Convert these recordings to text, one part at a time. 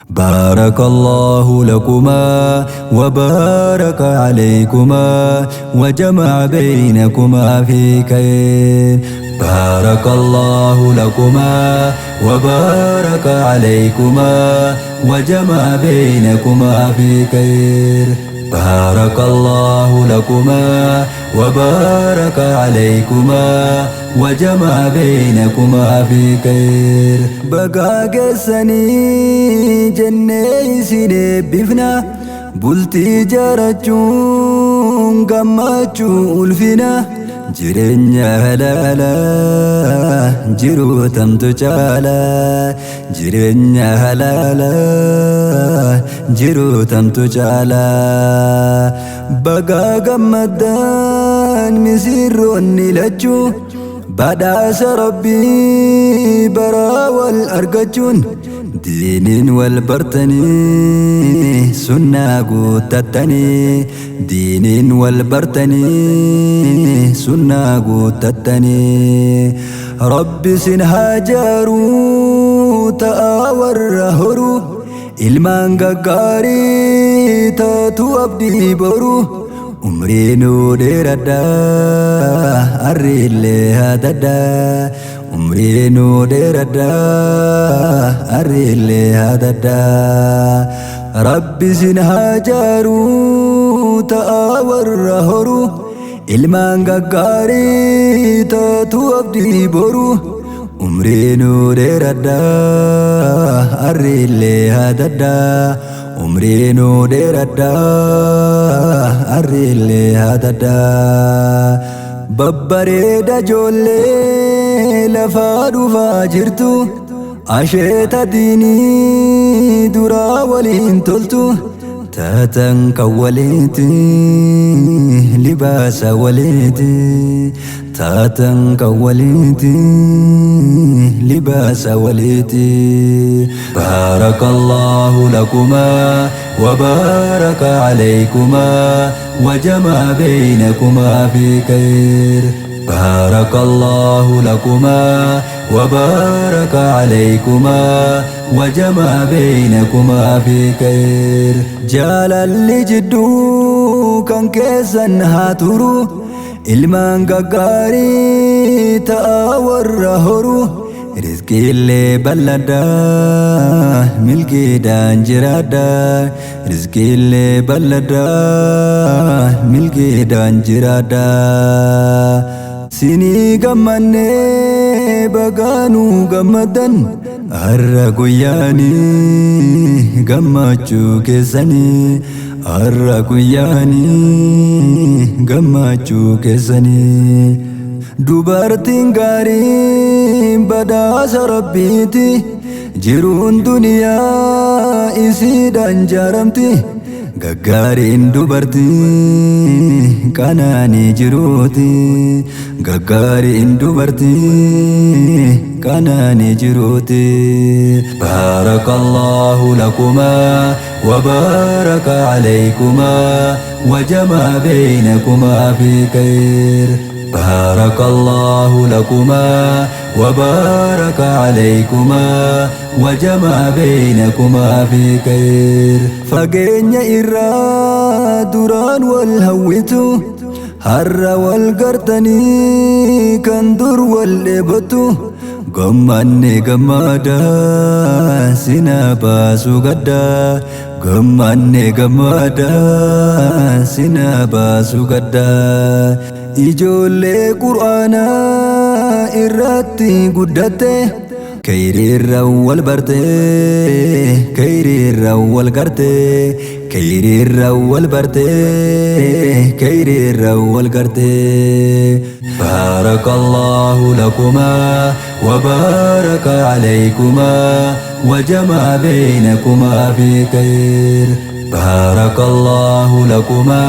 بارك الله لكما وبارك عليكما وجمع بينكما في خير. بارك الله لكما وبارك عليكما وجمع بينكما في خير. بارك الله لكما وبارك عليكما وجمع بينكما في خير. بقى قسني جني سيني بفنا بلتي جارجون قماتشو الفنا جرنيا هلالا جرو تمتو جالا جرنيا هلالا جرو تمتو جالا. بقى قمدان مسيروني لجو بداس ربي برا والأرقجون دين والبرتني سنة قوتتني دين والبرتني سنة قوتتني. ربي سنهاجرو تآور رهرو ilmaan gaggaarii taatu abdii boru. Umriinu dheeradhaa harrillee haadadhaa umriinu dheeradhaa harrillee haadadhaa. Rabbi sin hajaaruu ta'a warra horuu ilmaan gaggaarii taatu abdii boru. Umriinu dheeradhaa harrillee haadadhaa umriinu dheeradhaa harrillee haadadhaa. Babbareeda ijoollee lafaa dhufaa jirtu asheeta diinii duraa waliin toltu taatan kan waliiti libaasa waliiti taatan kan waliiti libaasa waliiti. بارك الله لكما وبارك عليكما وجمع بينكما في خير. بارك الله لكما وبارك عليكما وجمع بينكما في خير. جال اللي جدو كان كيسن هاتورو ilmaan gaggaarii ta'a warra horuu. Rizqiillee bal'adhaa milkiidhaan jiraadhaa rizqiillee bal'adhaa milkiidhaan jiraadhaa. Sinii gammannee bagaanuu gammadan har'a guyyaanii gammachuu keessanii har'a guyyaanii gammachuu keessanii. Dubartiin gaariin badhaasa rabbiiti jiruun duniyaa isiidhaan jaaramti. Gaggaariin dubartii qanaanii jiruuti gaggaariin dubartii qanaanii jiruuti. بارك الله لكما وبارك عليكما وجمع بينكما في خير. بارك الله لكما وبارك عليكما وجمع بينكما في خير. فقين إرادوران والهويتو هر والقرتني كندر واللبتو قماني قمادا سنابا سوغدا قماني قمادا سنابا سوغدا. Ijoollee qur'aanaa irratti guddatte kayriirra wal barte kayriirra wal garte kayriirra wal barte kayriirra wal garte. بارك الله لكما وبارك عليكما وجمع بينكما في خير. بارك الله لكما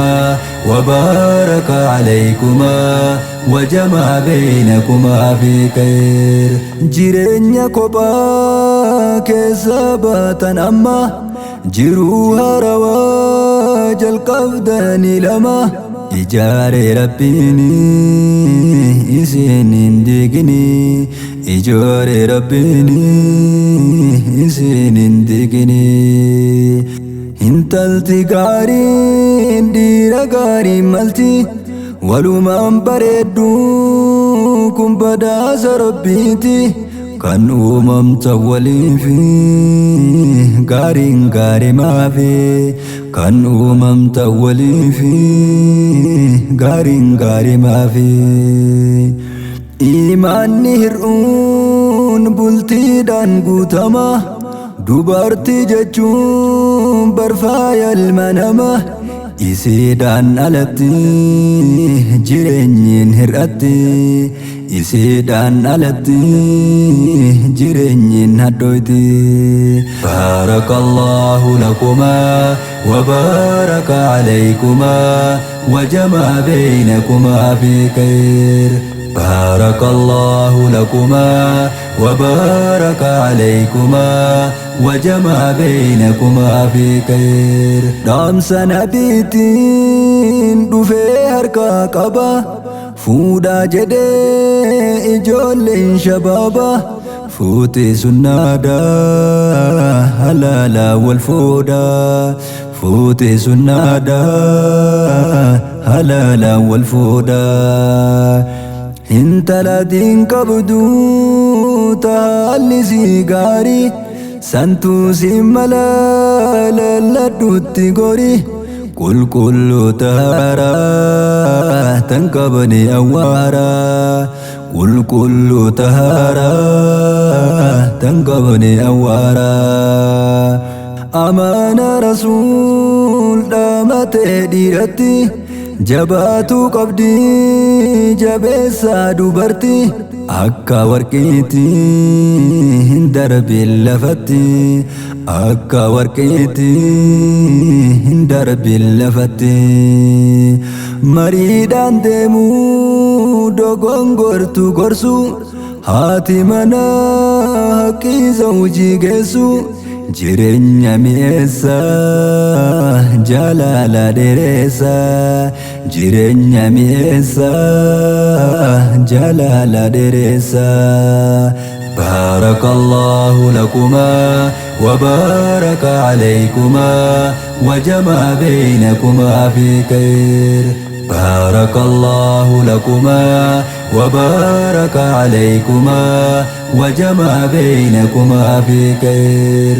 وبارك عليكما وجمع بينكما في خير. جيرينيا كوبا كسبتا أما جروها رواج القفدان لما إجاري ربيني إسين ديقني ijoollee rabbiini isin hin diigini. Intalti gaariin dhiira gaarii malti walumaan bareeddu kun badhaasa rabbiiti kan uumamta waliifi gaariin gaarii maafi kan uumamta waliifi gaariin gaarii maafi. Imaanni hir'uun bultiidhaan guutama dubartii jechuun barfaaya ilma namaa isiidhaan alatti jireenyiin hir'atti isiidhaan alatti jireenyiin hadhooyti. Baarakallahu lakumaa wa baaraka alaykumaa wa jamaa baynakumaa fi khayr. بارك الله لكما وبارك عليكما وجمع بينكما في خير. دامس نبيتين دفي هركا قبا فودا جدي إجولين شبابا فوتي سنادا هلالا والفودا فوتي سنادا هلالا والفودا. Intala diin qabdu taalli si gaarii santuu si mala lalladhuutti gori qulqulluu taharaa tan qabani awwaaraa qulqulluu taharaa tan qabani awwaaraa. Amaana rasuul dhaamatee dhiiratti jabaatu qabdi jabeessa dubartii akka warqiitti hin darbiin lafatti akka warqiitti hin darbiin lafatti. Mariidhaan deemuu dogongortu gorsu haati mana haqqii zawjii geessu jireenya mi'eessa jaalala dheeressa jireenya mi'eessa jaalala dheeressa. Baarakallahu lakumaa wa baaraka alaykumaa wa jamaa baynakumaa fi khayr. Baarakallahu lakumaa wa baaraka alaykumaa wa jamaa baynakumaa fi khayr.